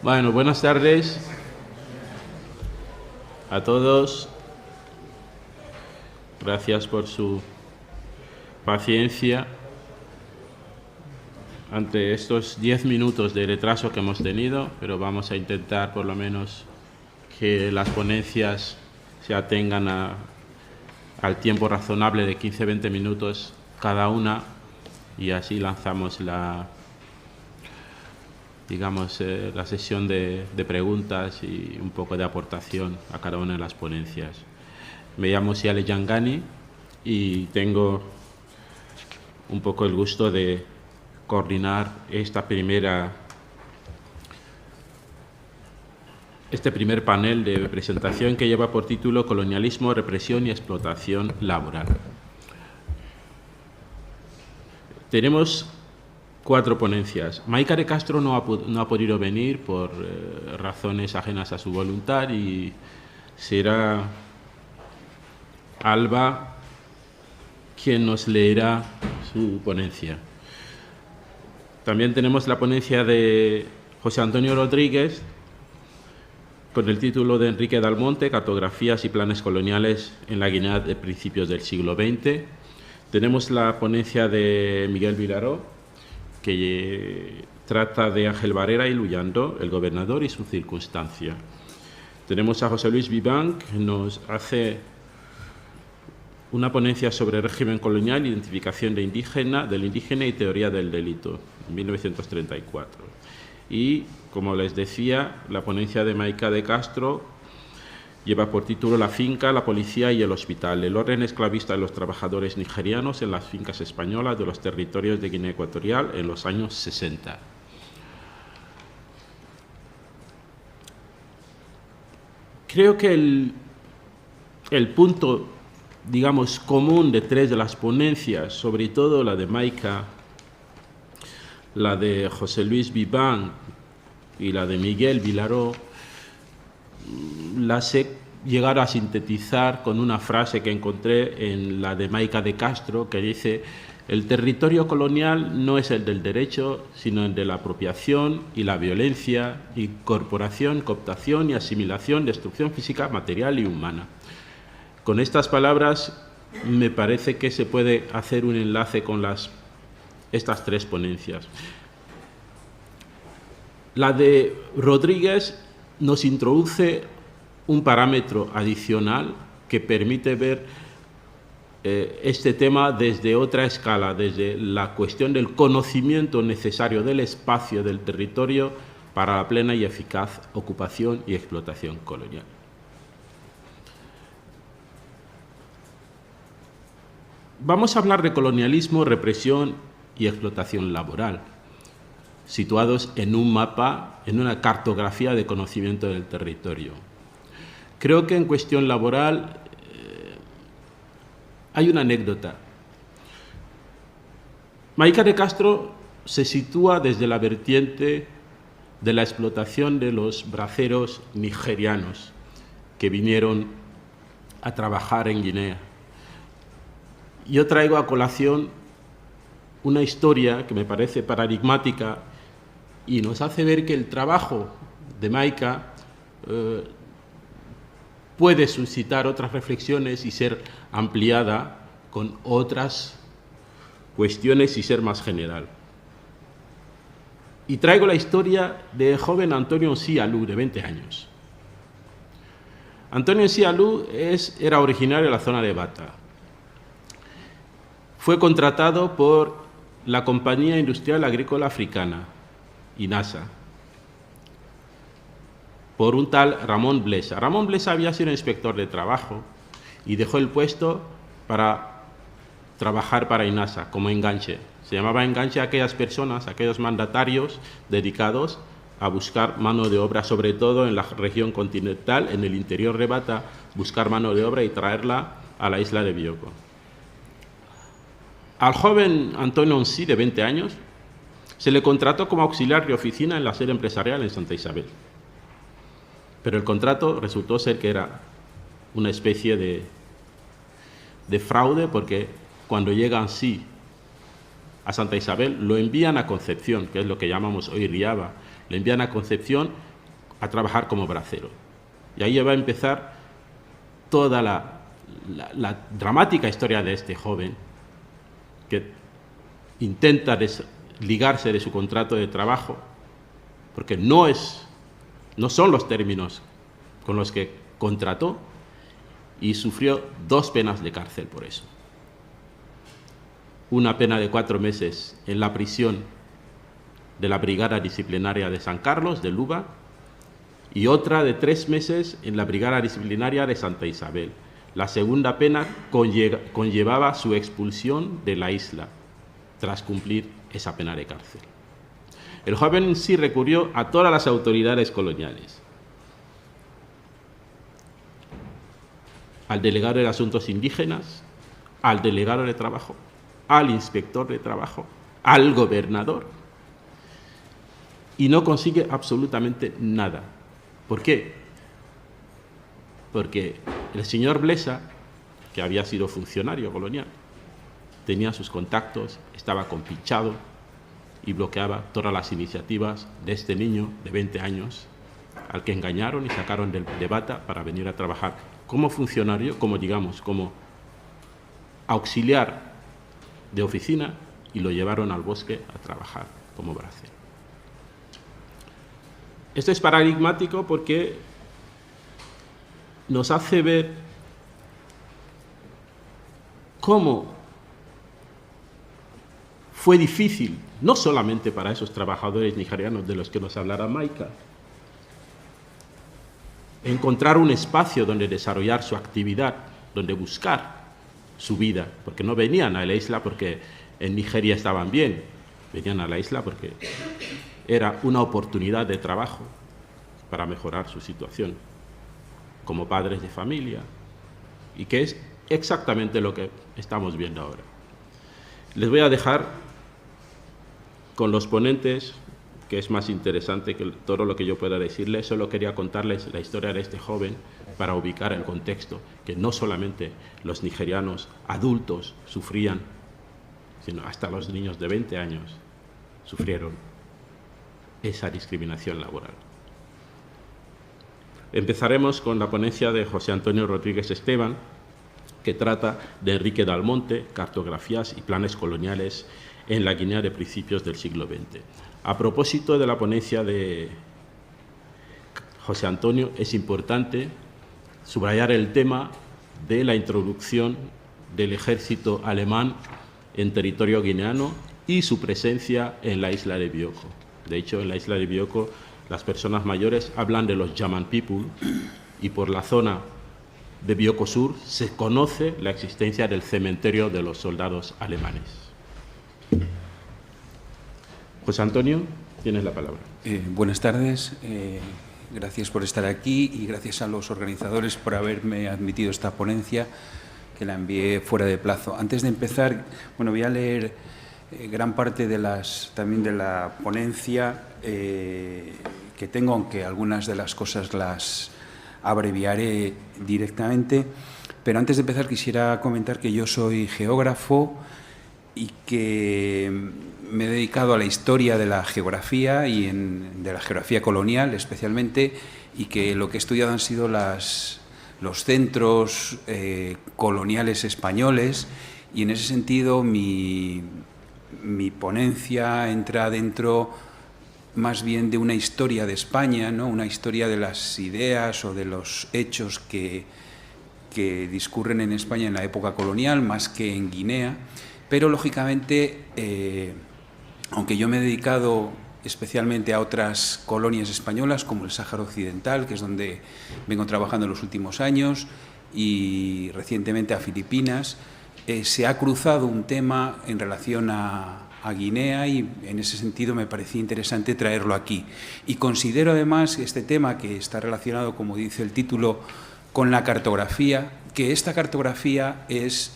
Bueno, buenas tardes a todos. Gracias por su paciencia ante estos 10 minutos de retraso que hemos tenido, pero vamos a intentar por lo menos que las ponencias se atengan al tiempo razonable de 15-20 minutos cada una y así lanzamos la sesión de preguntas y un poco de aportación a cada una de las ponencias. Me llamo Siale Yangani y tengo un poco el gusto de coordinar este primer panel de presentación que lleva por título Colonialismo, represión y explotación laboral. Tenemos 4 ponencias. Maika de Castro no ha podido venir por razones ajenas a su voluntad y será Alba quien nos leerá su ponencia. También tenemos la ponencia de José Antonio Rodríguez con el título de Enrique Dalmonte, Cartografías y planes coloniales en la Guinea de principios del siglo XX. Tenemos la ponencia de Miguel Vilaró, que trata de Ángel Barrera y Luyando, el gobernador y su circunstancia. Tenemos a José Luis Vivanc, que nos hace una ponencia sobre régimen colonial, identificación del indígena y teoría del delito, en 1934. Y, como les decía, la ponencia de Maika de Castro lleva por título La finca, la policía y el hospital, el orden esclavista de los trabajadores nigerianos en las fincas españolas de los territorios de Guinea Ecuatorial en los años 60. Creo que el punto, digamos, común de 3 de las ponencias, sobre todo la de Maika, la de José Luis Vivanc y la de Miguel Vilaró, las he llegado a sintetizar con una frase que encontré en la de Maika de Castro, que dice: el territorio colonial no es el del derecho, sino el de la apropiación y la violencia, incorporación, cooptación y asimilación, destrucción física, material y humana. Con estas palabras me parece que se puede hacer un enlace con estas 3 ponencias. La de Rodríguez nos introduce un parámetro adicional que permite ver este tema desde otra escala, desde la cuestión del conocimiento necesario del espacio, del territorio, para la plena y eficaz ocupación y explotación colonial. Vamos a hablar de colonialismo, represión y explotación laboral, situados en un mapa, en una cartografía de conocimiento del territorio. Creo que en cuestión laboral hay una anécdota. Maika de Castro se sitúa desde la vertiente de la explotación de los braceros nigerianos que vinieron a trabajar en Guinea. Yo traigo a colación una historia que me parece paradigmática y nos hace ver que el trabajo de Maika puede suscitar otras reflexiones y ser ampliada con otras cuestiones y ser más general. Y traigo la historia del joven Antonio Nsi Alou, de 20 años. Antonio Nsi Alou era originario de la zona de Bata. Fue contratado por la Compañía Industrial Agrícola Africana, INASA, por un tal Ramón Blesa. Ramón Blesa había sido inspector de trabajo y dejó el puesto para trabajar para INASA como enganche. Se llamaba enganche a aquellas personas, a aquellos mandatarios dedicados a buscar mano de obra, sobre todo en la región continental, en el interior de Bata, buscar mano de obra y traerla a la isla de Bioko. Al joven Antonio Nsi, de 20 años, se le contrató como auxiliar de oficina en la sede empresarial en Santa Isabel. Pero el contrato resultó ser que era una especie de fraude, porque cuando llega Nsi a Santa Isabel lo envían a Concepción, que es lo que llamamos hoy Riaba, le envían a Concepción a trabajar como bracero. Y ahí va a empezar toda la dramática historia de este joven que intenta desligarse de su contrato de trabajo, porque no son los términos con los que contrató, y sufrió 2 penas de cárcel por eso. Una pena de 4 meses en la prisión de la Brigada Disciplinaria de San Carlos, de Luba, y otra de 3 meses en la Brigada Disciplinaria de Santa Isabel. La segunda pena conllevaba su expulsión de la isla tras cumplir esa pena de cárcel. El joven en sí recurrió a todas las autoridades coloniales, al delegado de Asuntos Indígenas, al delegado de Trabajo, al inspector de Trabajo, al gobernador, y no consigue absolutamente nada. ¿Por qué? Porque el señor Blesa, que había sido funcionario colonial, tenía sus contactos, estaba compinchado y bloqueaba todas las iniciativas de este niño de 20 años, al que engañaron y sacaron de Bata para venir a trabajar como funcionario, como auxiliar de oficina, y lo llevaron al bosque a trabajar como bracero. Esto es paradigmático porque nos hace ver cómo fue difícil, no solamente para esos trabajadores nigerianos de los que nos hablará Maika, encontrar un espacio donde desarrollar su actividad, donde buscar su vida, porque no venían a la isla porque en Nigeria estaban bien, venían a la isla porque era una oportunidad de trabajo para mejorar su situación como padres de familia, y que es exactamente lo que estamos viendo ahora. Les voy a dejar con los ponentes, que es más interesante que todo lo que yo pueda decirles. Solo quería contarles la historia de este joven para ubicar el contexto, que no solamente los nigerianos adultos sufrían, sino hasta los niños de 20 años sufrieron esa discriminación laboral. Empezaremos con la ponencia de José Antonio Rodríguez Esteban, que trata de Enrique Dalmonte, cartografías y planes coloniales en la Guinea de principios del siglo XX. A propósito de la ponencia de José Antonio, es importante subrayar el tema de la introducción del ejército alemán en territorio guineano y su presencia en la isla de Bioko. De hecho, en la isla de Bioko, las personas mayores hablan de los Yaman people, y por la zona de Bioko Sur se conoce la existencia del cementerio de los soldados alemanes. José Antonio, tienes la palabra. Buenas tardes, gracias por estar aquí y gracias a los organizadores por haberme admitido esta ponencia, que la envié fuera de plazo. Antes de empezar, voy a leer gran parte también de la ponencia que tengo, aunque algunas de las cosas las abreviaré directamente. Pero antes de empezar quisiera comentar que yo soy geógrafo y que me he dedicado a la historia de la geografía y de la geografía colonial especialmente, y que lo que he estudiado han sido los centros coloniales españoles, y en ese sentido mi ponencia entra dentro más bien de una historia de España, ¿no? Una historia de las ideas o de los hechos que discurren en España en la época colonial, más que en Guinea. Pero, lógicamente, aunque yo me he dedicado especialmente a otras colonias españolas, como el Sáhara Occidental, que es donde vengo trabajando en los últimos años, y recientemente a Filipinas, se ha cruzado un tema en relación a Guinea, y en ese sentido me parecía interesante traerlo aquí. Y considero además este tema, que está relacionado, como dice el título, con la cartografía, que esta cartografía es,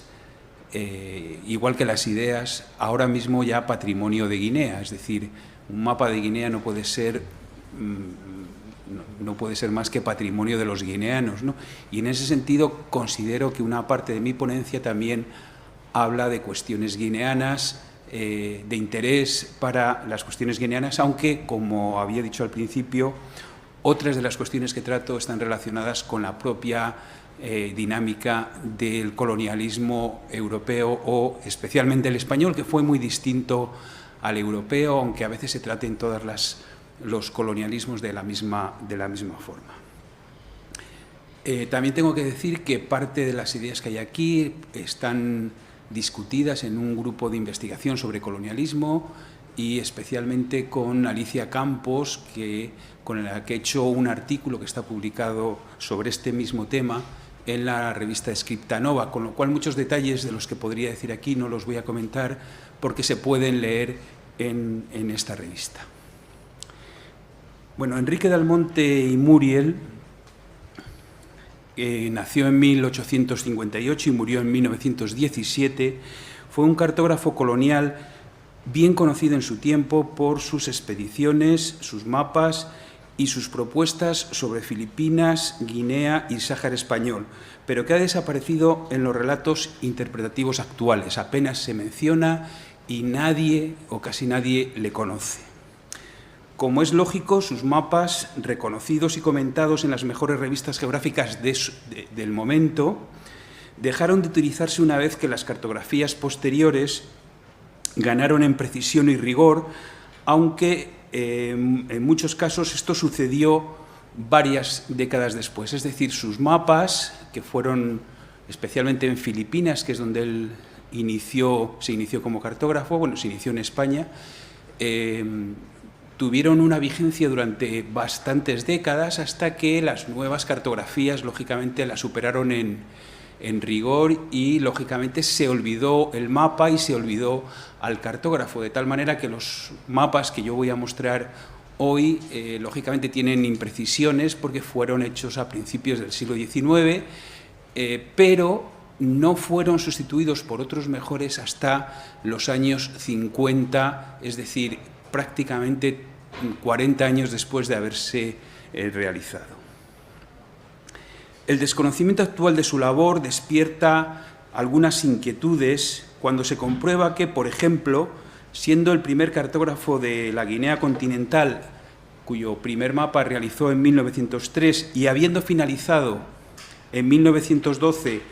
igual que las ideas, ahora mismo ya patrimonio de Guinea. Es decir, un mapa de Guinea no puede ser más que patrimonio de los guineanos, ¿no? Y en ese sentido considero que una parte de mi ponencia también habla de cuestiones guineanas, de interés para las cuestiones guineanas, aunque, como había dicho al principio, Otras de las cuestiones que trato están relacionadas con la propia dinámica del colonialismo europeo o especialmente el español, que fue muy distinto al europeo, aunque a veces se traten todos los colonialismos de la misma forma. También tengo que decir que parte de las ideas que hay aquí están discutidas en un grupo de investigación sobre colonialismo y especialmente con Alicia Campos, con la que he hecho un artículo que está publicado sobre este mismo tema en la revista Scripta Nova, con lo cual muchos detalles de los que podría decir aquí no los voy a comentar porque se pueden leer en esta revista. Bueno, Enrique de Almonte y Muriel nació en 1858 y murió en 1917, fue un cartógrafo colonial bien conocido en su tiempo por sus expediciones, sus mapas y sus propuestas sobre Filipinas, Guinea y Sáhara español, pero que ha desaparecido en los relatos interpretativos actuales. Apenas se menciona y nadie o casi nadie le conoce. Como es lógico, sus mapas, reconocidos y comentados en las mejores revistas geográficas del momento, dejaron de utilizarse una vez que las cartografías posteriores ganaron en precisión y rigor, aunque en muchos casos esto sucedió varias décadas después. Es decir, sus mapas, que fueron especialmente en Filipinas, que es donde él se inició como cartógrafo, bueno, se inició en España, tuvieron una vigencia durante bastantes décadas hasta que las nuevas cartografías, lógicamente, las superaron en rigor y, lógicamente, se olvidó el mapa y se olvidó al cartógrafo, de tal manera que los mapas que yo voy a mostrar hoy, lógicamente, tienen imprecisiones porque fueron hechos a principios del siglo XIX, pero no fueron sustituidos por otros mejores hasta los años 50, es decir, prácticamente 40 años después de haberse realizado. El desconocimiento actual de su labor despierta algunas inquietudes cuando se comprueba que, por ejemplo, siendo el primer cartógrafo de la Guinea continental, cuyo primer mapa realizó en 1903, y habiendo finalizado en 1912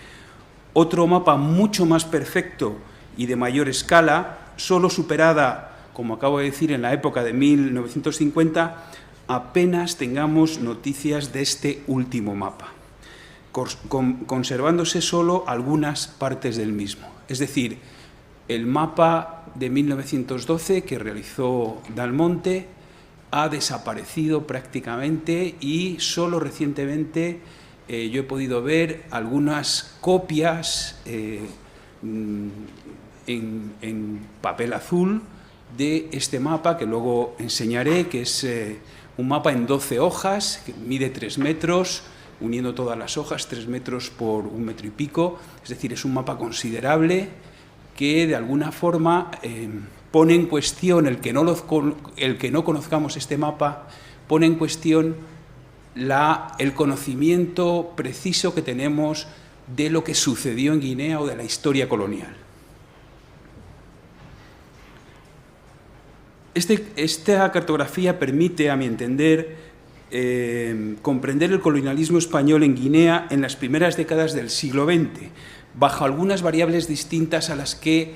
otro mapa mucho más perfecto y de mayor escala, solo superada, como acabo de decir, en la época de 1950, apenas tengamos noticias de este último mapa, conservándose solo algunas partes del mismo. Es decir, el mapa de 1912 que realizó Dalmonte ha desaparecido prácticamente y solo recientemente yo he podido ver algunas copias en papel azul de este mapa que luego enseñaré, que es un mapa en 12 hojas, que mide 3 metros, uniendo todas las hojas, 3 metros por 1 metro y pico. Es decir, es un mapa considerable que de alguna forma pone en cuestión, el que no conozcamos este mapa, pone en cuestión el conocimiento preciso que tenemos de lo que sucedió en Guinea o de la historia colonial. Esta cartografía permite, a mi entender, comprender el colonialismo español en Guinea en las primeras décadas del siglo XX, bajo algunas variables distintas a las que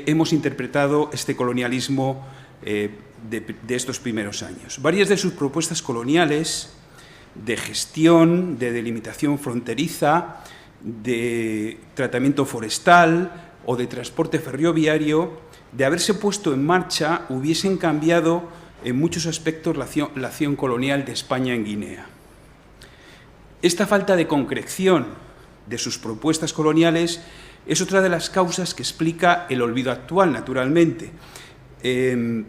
hemos interpretado este colonialismo de estos primeros años. Varias de sus propuestas coloniales de gestión, de delimitación fronteriza, de tratamiento forestal o de transporte ferroviario, de haberse puesto en marcha, hubiesen cambiado en muchos aspectos la acción colonial de España en Guinea. Esta falta de concreción de sus propuestas coloniales es otra de las causas que explica el olvido actual, naturalmente.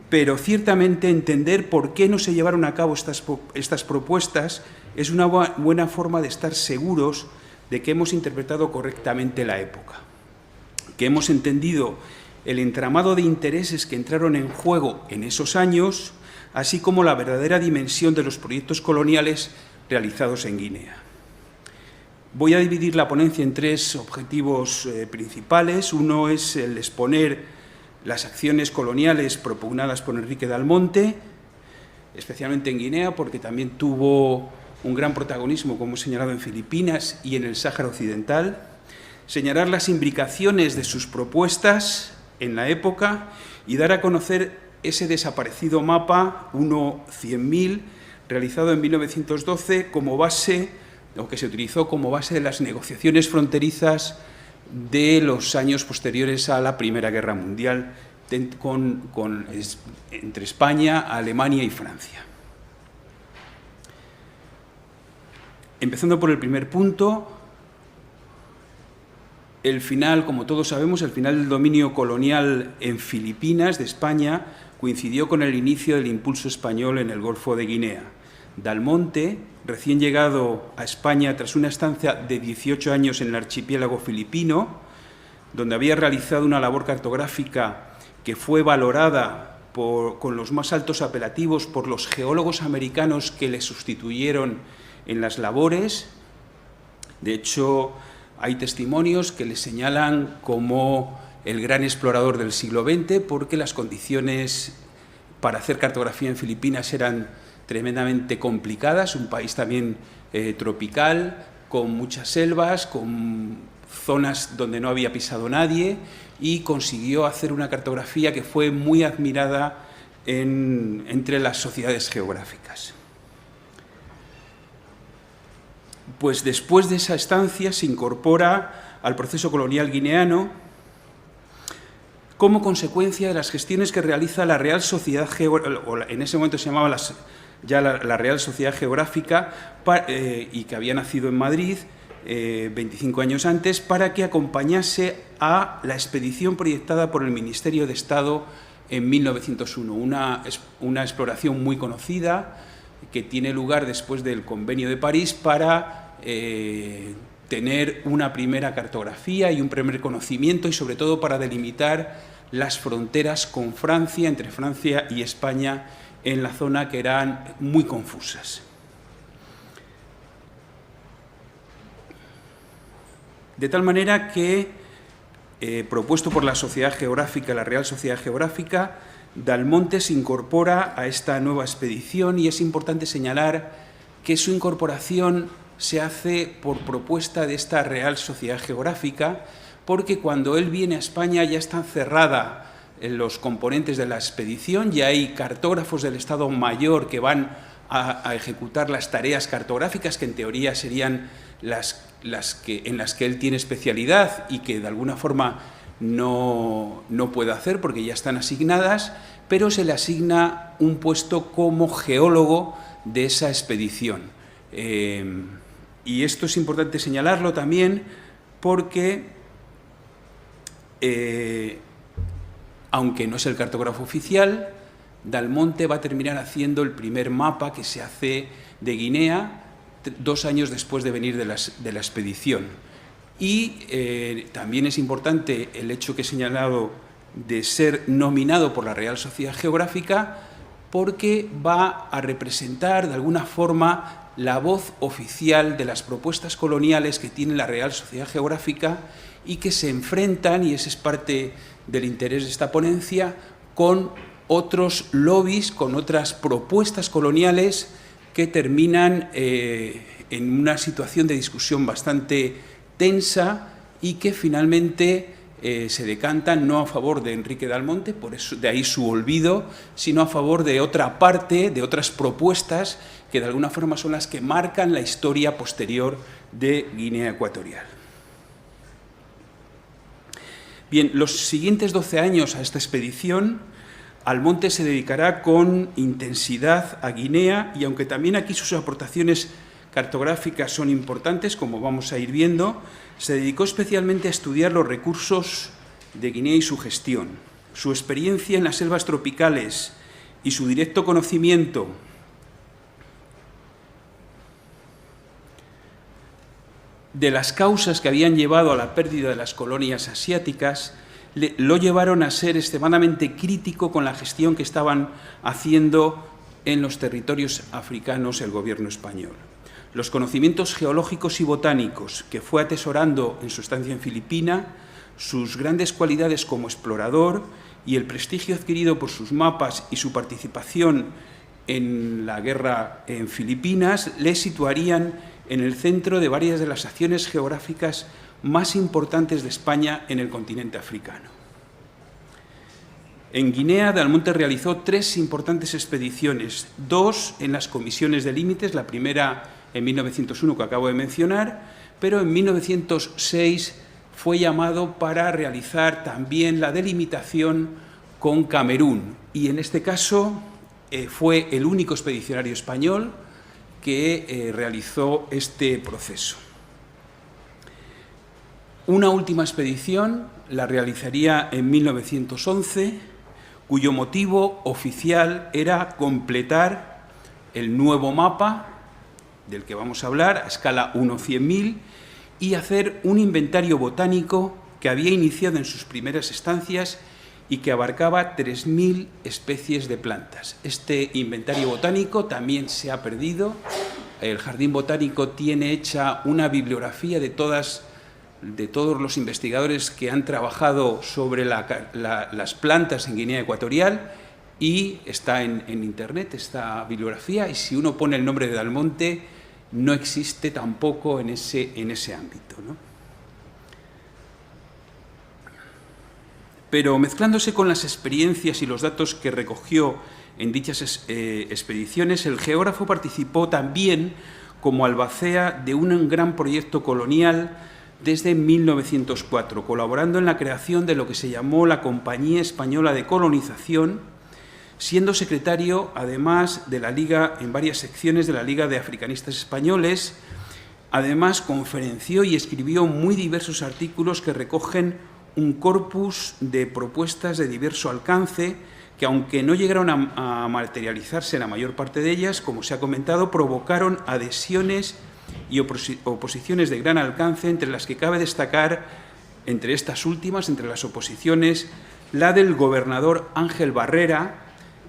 Pero ciertamente entender por qué no se llevaron a cabo estas propuestas es una buena forma de estar seguros de que hemos interpretado correctamente la época, que hemos entendido el entramado de intereses que entraron en juego en esos años, así como la verdadera dimensión de los proyectos coloniales realizados en Guinea. Voy a dividir la ponencia en 3 objetivos principales. Uno es el exponer las acciones coloniales propugnadas por Enrique de Almonte. especialmente en Guinea, porque también tuvo un gran protagonismo, como he señalado, en Filipinas y en el Sáhara Occidental. Señalar las imbricaciones de sus propuestas en la época y dar a conocer ese desaparecido mapa 1-100.000, realizado en 1912 como base, o que se utilizó como base de las negociaciones fronterizas de los años posteriores a la Primera Guerra Mundial entre España, Alemania y Francia. Empezando por el primer punto, el final, como todos sabemos, el final del dominio colonial en Filipinas de España coincidió con el inicio del impulso español en el Golfo de Guinea. Dalmonte, recién llegado a España tras una estancia de 18 años en el archipiélago filipino, donde había realizado una labor cartográfica que fue valorada con los más altos apelativos por los geólogos americanos que le sustituyeron en las labores. De hecho, hay testimonios que le señalan como el gran explorador del siglo XX, porque las condiciones para hacer cartografía en Filipinas eran tremendamente complicadas, un país también tropical, con muchas selvas, con zonas donde no había pisado nadie, y consiguió hacer una cartografía que fue muy admirada entre las sociedades geográficas. Pues después de esa estancia se incorpora al proceso colonial guineano como consecuencia de las gestiones que realiza la Real Sociedad Geográfica, o en ese momento se llamaba ya la Real Sociedad Geográfica, y que había nacido en Madrid 25 años antes, para que acompañase a la expedición proyectada por el Ministerio de Estado en 1901, una exploración muy conocida que tiene lugar después del Convenio de París para tener una primera cartografía y un primer conocimiento, y sobre todo para delimitar las fronteras con Francia, entre Francia y España, en la zona, que eran muy confusas. De tal manera que, propuesto por la Sociedad Geográfica, la Real Sociedad Geográfica, Dalmonte se incorpora a esta nueva expedición, y es importante señalar que su incorporación se hace por propuesta de esta Real Sociedad Geográfica, porque cuando él viene a España ya están cerradas los componentes de la expedición, ya hay cartógrafos del Estado Mayor que van a ejecutar las tareas cartográficas, que en teoría serían en las que él tiene especialidad y que de alguna forma no puede hacer porque ya están asignadas, pero se le asigna un puesto como geólogo de esa expedición. Y esto es importante señalarlo también porque, aunque no es el cartógrafo oficial, Dalmonte va a terminar haciendo el primer mapa que se hace de Guinea 2 años después de venir de la expedición. Y también es importante el hecho que he señalado de ser nominado por la Real Sociedad Geográfica, porque va a representar de alguna forma la voz oficial de las propuestas coloniales que tiene la Real Sociedad Geográfica y que se enfrentan, y ese es parte del interés de esta ponencia, con otros lobbies, con otras propuestas coloniales que terminan en una situación de discusión bastante tensa y que finalmente se decantan no a favor de Enrique Dalmonte, por eso, de ahí su olvido, sino a favor de otra parte, de otras propuestas que de alguna forma son las que marcan la historia posterior de Guinea Ecuatorial. Bien, los siguientes 12 años a esta expedición, Dalmonte se dedicará con intensidad a Guinea, y aunque también aquí sus aportaciones cartográficas son importantes, como vamos a ir viendo, se dedicó especialmente a estudiar los recursos de Guinea y su gestión. Su experiencia en las selvas tropicales y su directo conocimiento de las causas que habían llevado a la pérdida de las colonias asiáticas lo llevaron a ser extremadamente crítico con la gestión que estaban haciendo en los territorios africanos el gobierno español. Los conocimientos geológicos y botánicos que fue atesorando en su estancia en Filipinas, sus grandes cualidades como explorador y el prestigio adquirido por sus mapas y su participación en la guerra en Filipinas le situarían en el centro de varias de las acciones geográficas más importantes de España en el continente africano. En Guinea, de Almonte realizó 3 importantes expediciones, 2 en las comisiones de límites, la primera en 1901 que acabo de mencionar, pero en 1906 fue llamado para realizar también la delimitación con Camerún, y en este caso fue el único expedicionario español que realizó este proceso. Una última expedición la realizaría en 1911, cuyo motivo oficial era completar el nuevo mapa del que vamos a hablar a escala 1/100.000 y hacer un inventario botánico que había iniciado en sus primeras estancias y que abarcaba 3.000 especies de plantas. Este inventario botánico también se ha perdido. El Jardín Botánico tiene hecha una bibliografía de todos los investigadores que han trabajado sobre las plantas en Guinea Ecuatorial, y está en Internet esta bibliografía, y si uno pone el nombre de Dalmonte no existe tampoco en ese ámbito, ¿no? Pero mezclándose con las experiencias y los datos que recogió en dichas expediciones, el geógrafo participó también como albacea de un gran proyecto colonial desde 1904, colaborando en la creación de lo que se llamó la Compañía Española de Colonización, siendo secretario, además, de la Liga, en varias secciones de la Liga de Africanistas Españoles. Además, conferenció y escribió muy diversos artículos que recogen un corpus de propuestas de diverso alcance que, aunque no llegaron a materializarse la mayor parte de ellas, como se ha comentado, provocaron adhesiones y oposiciones de gran alcance, entre las que cabe destacar, entre estas últimas, entre las oposiciones, la del gobernador Ángel Barrera,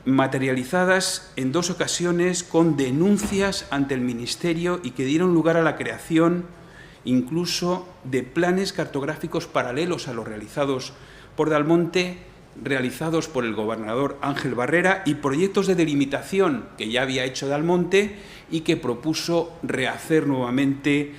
materializadas en 2 ocasiones con denuncias ante el Ministerio y que dieron lugar a la creación incluso de planes cartográficos paralelos a los realizados por Dalmonte, realizados por el gobernador Ángel Barrera, y proyectos de delimitación que ya había hecho Dalmonte y que propuso rehacer nuevamente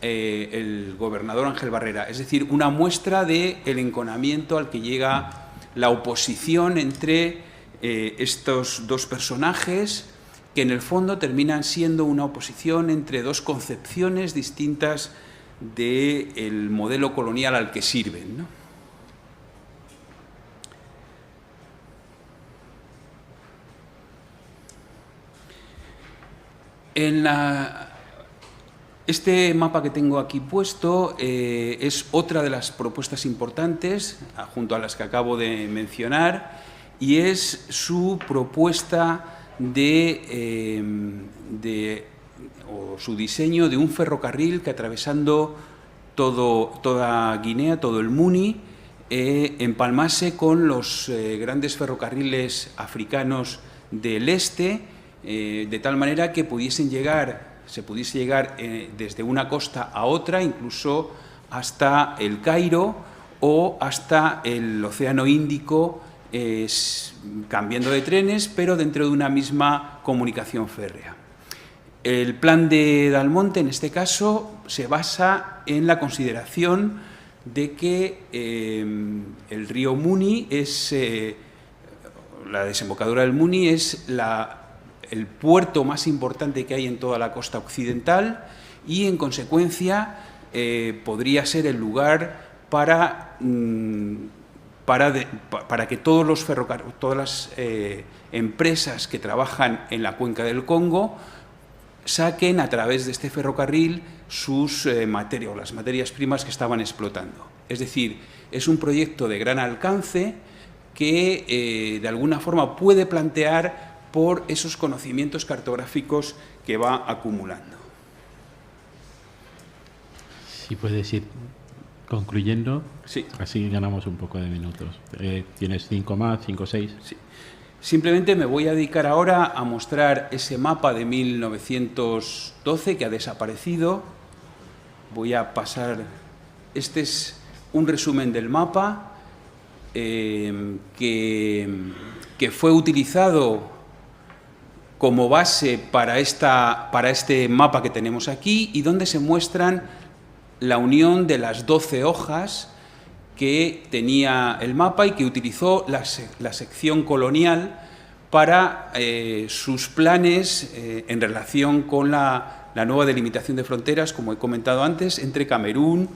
el gobernador Ángel Barrera. Es decir, una muestra del enconamiento al que llega la oposición entre estos 2 personajes, que en el fondo terminan siendo una oposición entre 2 concepciones distintas del modelo colonial al que sirven, ¿no? Este mapa que tengo aquí puesto es otra de las propuestas importantes, junto a las que acabo de mencionar, y es su propuesta o su diseño de un ferrocarril que, atravesando toda Guinea, todo el Muni, empalmase con los grandes ferrocarriles africanos del este, de tal manera que se pudiese llegar desde una costa a otra, incluso hasta el Cairo o hasta el Océano Índico, cambiando de trenes, pero dentro de una misma comunicación férrea. El plan de Dalmonte, en este caso, se basa en la consideración de que el río Muni la desembocadura del Muni es el puerto más importante que hay en toda la costa occidental, y, en consecuencia, podría ser el lugar para que todas las empresas que trabajan en la cuenca del Congo saquen a través de este ferrocarril sus las materias primas que estaban explotando. Es decir, es un proyecto de gran alcance que de alguna forma puede plantear por esos conocimientos cartográficos que va acumulando. Si puedes ir concluyendo, sí. Así ganamos un poco de minutos. ¿Tienes 5 más, 5 o 6? Sí. Simplemente me voy a dedicar ahora a mostrar ese mapa de 1912 que ha desaparecido. Voy a pasar... Este es un resumen del mapa que fue utilizado como base para este mapa que tenemos aquí, y donde se muestran la unión de las 12 hojas que tenía el mapa y que utilizó la sección colonial para sus planes en relación con la nueva delimitación de fronteras, como he comentado antes, entre Camerún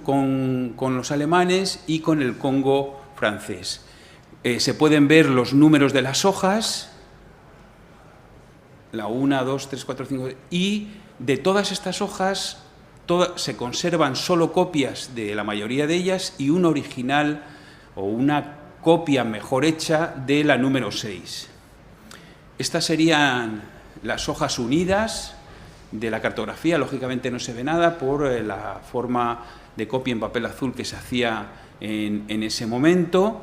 con los alemanes y con el Congo francés. Se pueden ver los números de las hojas, la 1, 2, 3, 4, 5, y de todas estas hojas se conservan solo copias de la mayoría de ellas y un original o una copia mejor hecha de la número 6. Estas serían las hojas unidas de la cartografía. Lógicamente no se ve nada por la forma de copia en papel azul que se hacía en ese momento.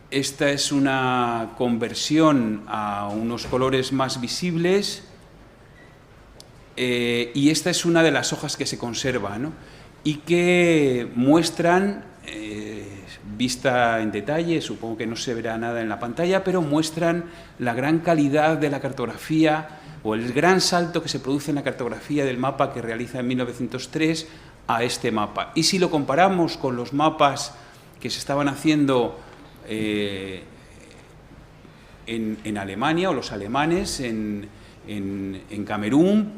Esta es una conversión a unos colores más visibles, y esta es una de las hojas que se conserva, ¿no? Y que muestran, vista en detalle, supongo que no se verá nada en la pantalla, pero muestran la gran calidad de la cartografía o el gran salto que se produce en la cartografía del mapa que realiza en 1903 a este mapa. Y si lo comparamos con los mapas que se estaban haciendo en Alemania, o los alemanes en Camerún,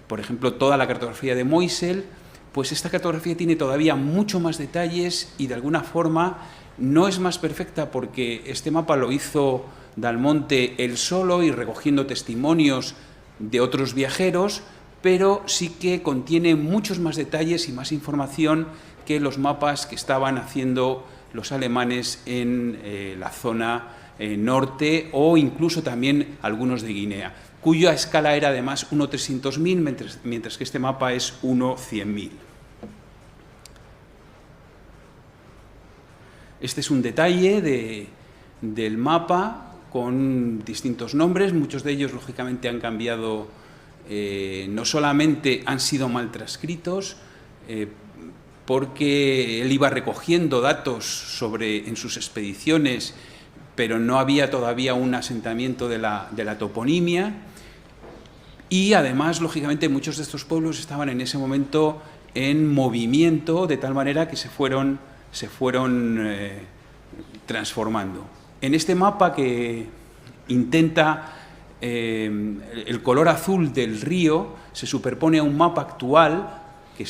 por ejemplo, toda la cartografía de Moisel, pues esta cartografía tiene todavía mucho más detalles y de alguna forma no es más perfecta porque este mapa lo hizo Dalmonte él solo y recogiendo testimonios de otros viajeros, pero sí que contiene muchos más detalles y más información que los mapas que estaban haciendo los alemanes en la zona norte, o incluso también algunos de Guinea, cuya escala era además 1/300.000, mientras que este mapa es 1/100.000. Este es un detalle del mapa con distintos nombres. Muchos de ellos, lógicamente, han cambiado, no solamente han sido mal transcritos, porque él iba recogiendo datos en sus expediciones, pero no había todavía un asentamiento de la toponimia, y además, lógicamente, muchos de estos pueblos estaban en ese momento en movimiento, de tal manera que se fueron transformando. En este mapa que intenta el color azul del río se superpone a un mapa actual que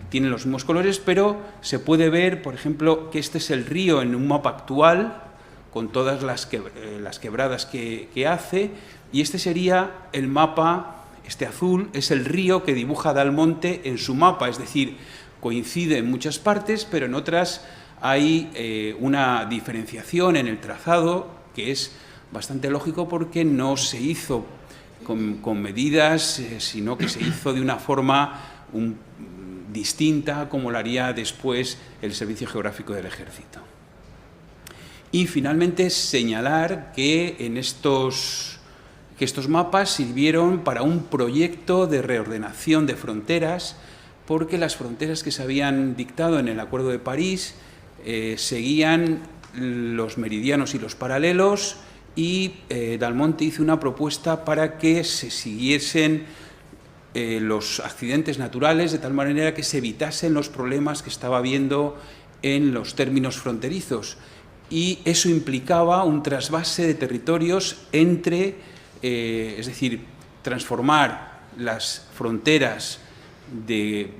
tiene los mismos colores, pero se puede ver, por ejemplo, que este es el río en un mapa actual, con todas las quebradas que hace, y este sería el mapa, este azul es el río que dibuja Dalmonte en su mapa, es decir, coincide en muchas partes, pero en otras hay una diferenciación en el trazado que es bastante lógico porque no se hizo con medidas, sino que se hizo de una forma distinta, como lo haría después el Servicio Geográfico del Ejército. Y finalmente señalar que estos mapas sirvieron para un proyecto de reordenación de fronteras, porque las fronteras que se habían dictado en el Acuerdo de París seguían los meridianos y los paralelos, y Dalmonte hizo una propuesta para que se siguiesen los accidentes naturales de tal manera que se evitasen los problemas que estaba habiendo en los términos fronterizos, y eso implicaba un trasvase de territorios es decir, transformar las fronteras de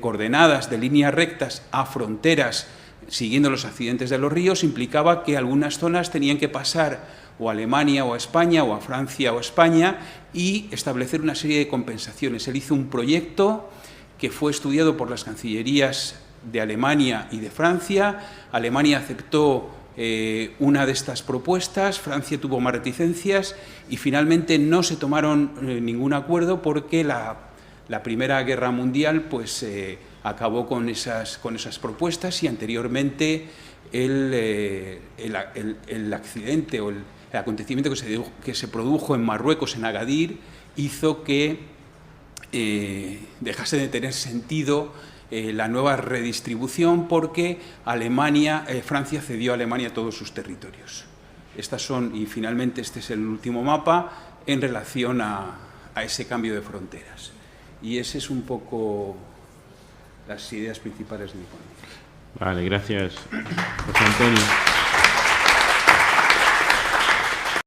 coordenadas, de líneas rectas, a fronteras siguiendo los accidentes de los ríos, implicaba que algunas zonas tenían que pasar o a Alemania o a España, o a Francia o a España, y establecer una serie de compensaciones. Él hizo un proyecto que fue estudiado por las cancillerías de Alemania y de Francia. Alemania aceptó una de estas propuestas, Francia tuvo más reticencias y finalmente no se tomaron ningún acuerdo porque la Primera Guerra Mundial acabó con esas propuestas, y anteriormente el accidente o el acontecimiento que se produjo en Marruecos, en Agadir, hizo que dejase de tener sentido la nueva redistribución, porque Francia cedió a Alemania todos sus territorios. Estas son, y finalmente este es el último mapa en relación a ese cambio de fronteras. Y ese es un poco las ideas principales de mi ponencia. Vale, gracias, José Antonio.